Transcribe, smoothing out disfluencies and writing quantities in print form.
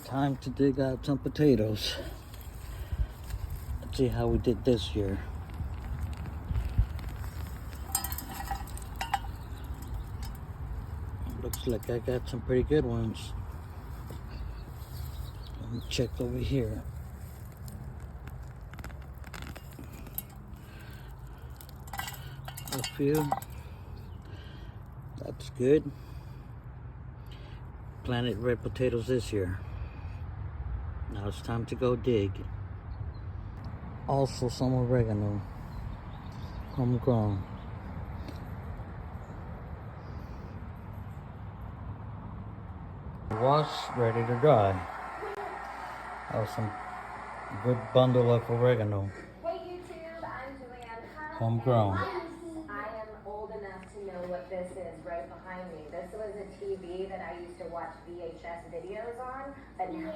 Time to dig out some potatoes. Let's see how we did this year. Looks like I got some pretty good ones. Let me check over here. A few. That's good. Planted red potatoes this year. Now it's time to go dig. Also some oregano. Homegrown. Wash, ready to dry. That was some good bundle of oregano. Hey YouTube, I'm Julianne. Homegrown. I am old enough to know what this is right behind me. This was a TV that I used to watch VHS videos on, but now